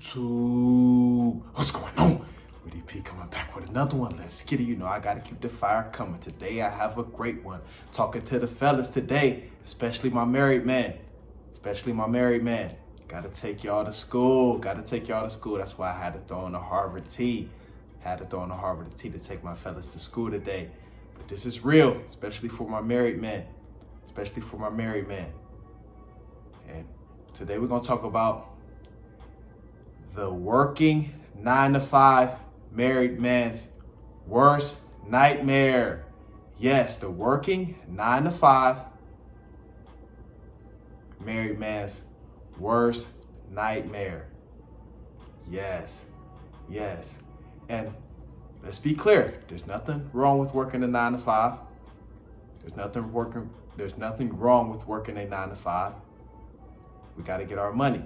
YouTube? What's going on? Woody P coming back with another one. Let's get it. You know I gotta keep the fire coming. Today I have a great one. Talking to the fellas today, especially my married man. Gotta take y'all to school. That's why I had to throw in the Harvard T. To take my fellas to school today. But this is real, especially for my married man. And today we're gonna talk about the working 9-to-5 married man's worst nightmare. Yes, the working 9-to-5 married man's worst nightmare. Yes. And let's be clear, there's nothing wrong with working a 9-to-5. There's nothing wrong with working a 9-to-5. We got to get our money.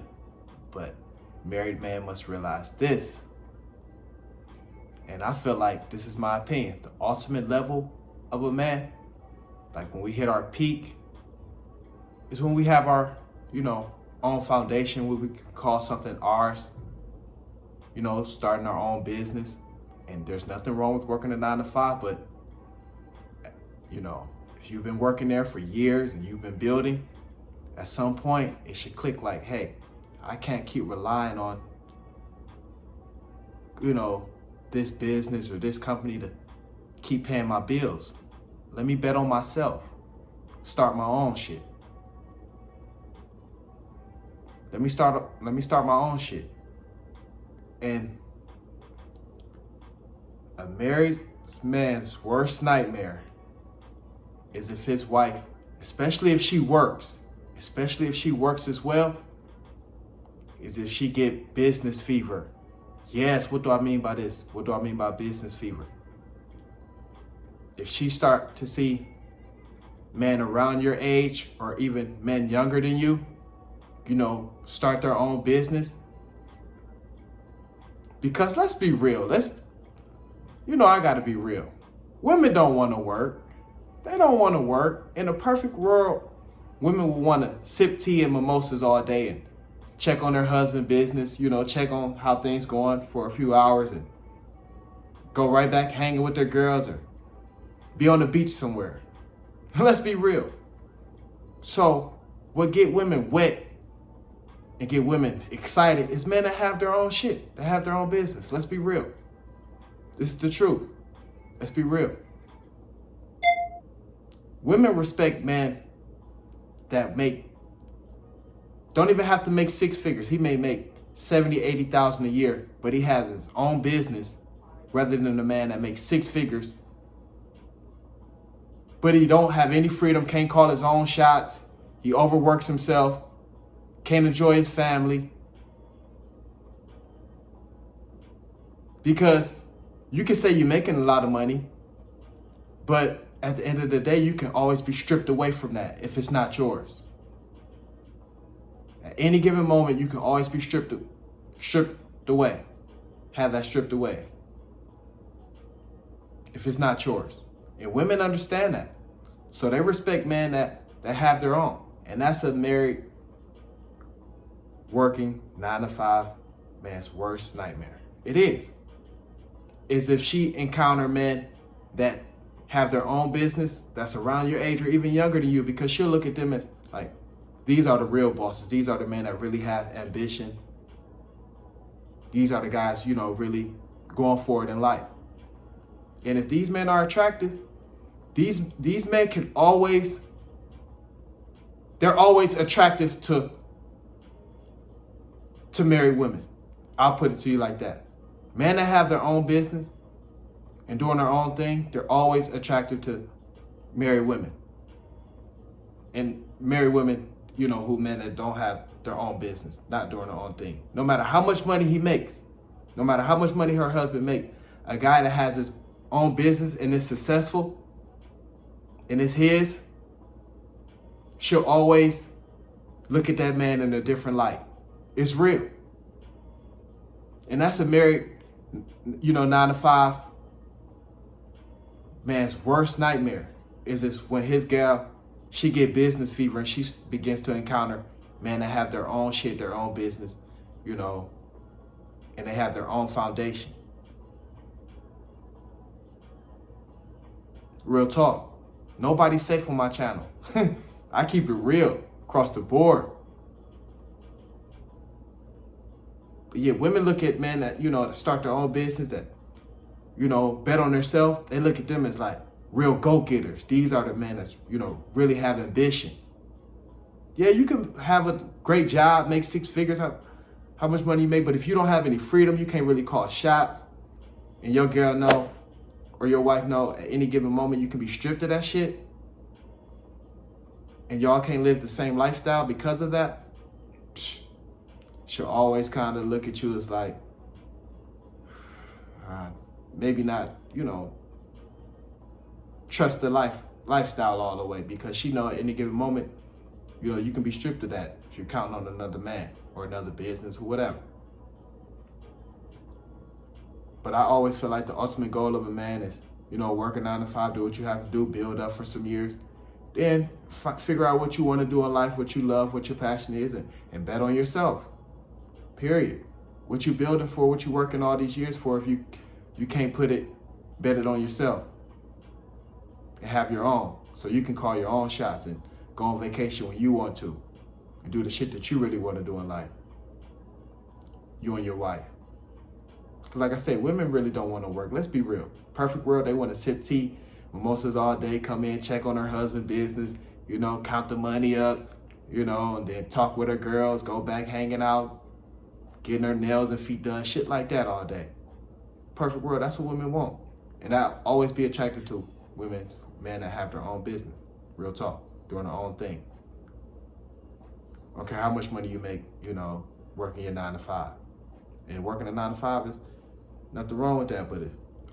But married man must realize this. And I feel like this is my opinion. The ultimate level of a man, like when we hit our peak, is when we have our, own foundation, where we can call something ours, starting our own business. And there's nothing wrong with working a 9-to-5, but if you've been working there for years and you've been building, at some point it should click like, hey, I can't keep relying on, this business or this company to keep paying my bills. Let me bet on myself. Start my own shit. Let me start my own shit. And a married man's worst nightmare is if his wife, especially if she works as well, is if she get business fever. Yes, what do I mean by this? What do I mean by business fever? If she start to see men around your age or even men younger than you, start their own business. Because let's be real, I gotta be real. Women don't wanna work. They don't wanna work. In a perfect world, women would wanna sip tea and mimosas all day and check on their husband business, check on how things going for a few hours and go right back hanging with their girls or be on the beach somewhere. Let's be real. So what get women wet and get women excited is men that have their own shit, that have their own business. Let's be real. This is the truth. Let's be real. Women respect men that don't even have to make six figures. He may make 70, 80,000 a year, but he has his own business rather than a man that makes six figures. But he don't have any freedom, can't call his own shots. He overworks himself, can't enjoy his family. Because you can say you're making a lot of money, but at the end of the day, you can always be stripped away from that if it's not yours. At any given moment, you can always be stripped away. Have that stripped away if it's not yours. And women understand that. So they respect men that have their own. And that's a married, working 9-to-5 man's worst nightmare. It is if she encounter men that have their own business that's around your age or even younger than you, because she'll look at them as like, these are the real bosses. These are the men that really have ambition. These are the guys, really going forward in life. And if these men are attractive, these men they're always attractive to married women. I'll put it to you like that. Men that have their own business and doing their own thing, they're always attractive to married women. And married women, who men that don't have their own business, not doing their own thing. No matter how much money he makes, no matter how much money her husband makes, a guy that has his own business and is successful and it's his, she'll always look at that man in a different light. It's real. And that's a married, 9-to-5 man's worst nightmare, is this when his gal, she get business fever and she begins to encounter men that have their own shit, their own business, and they have their own foundation. Real talk. Nobody's safe on my channel. I keep it real across the board. But yeah, women look at men that, that start their own business, that, bet on themselves. They look at them as like real go-getters. These are the men that's, really have ambition. Yeah, you can have a great job, make 6 figures, how much money you make, but if you don't have any freedom, you can't really call shots. And your girl know, or your wife know, at any given moment you can be stripped of that shit. And y'all can't live the same lifestyle because of that. She'll always kind of look at you as like, maybe not, trust the lifestyle all the way, because she know at any given moment, you can be stripped of that if you're counting on another man or another business or whatever. But I always feel like the ultimate goal of a man is, work a 9 to 5, do what you have to do, build up for some years. Then figure out what you want to do in life, what you love, what your passion is, and bet on yourself. Period. What you building for, what you working all these years for, if you can't bet it on yourself. And have your own. So you can call your own shots and go on vacation when you want to. And do the shit that you really want to do in life. You and your wife. Because like I said, women really don't want to work. Let's be real. Perfect world, they want to sip tea, mimosas all day, come in, check on her husband's business, count the money up, and then talk with her girls, go back hanging out, getting her nails and feet done, shit like that all day. Perfect world, that's what women want. And I always be attracted to women, men that have their own business. Real talk, doing their own thing. I don't care how much money you make, working your 9 to 5. And working a 9 to 5 is nothing wrong with that, but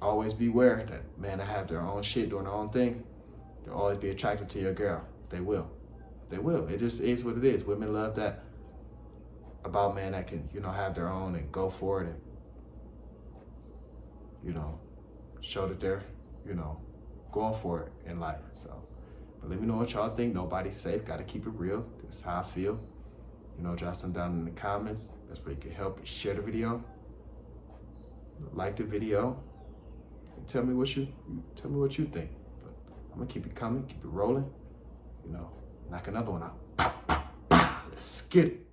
always beware that men that have their own shit, doing their own thing, they'll always be attracted to your girl. They will. They will. It just is what it is. Women love that about men that can, have their own and go for it and, show that they're, going for it in life. So, but let me know what y'all think. Nobody's safe. Got to keep it real. This is how I feel. Drop some down in the comments. That's where you can help. Share the video. Like the video. And tell me what you think. But I'm gonna keep it coming, keep it rolling. Knock another one out. Let's get it.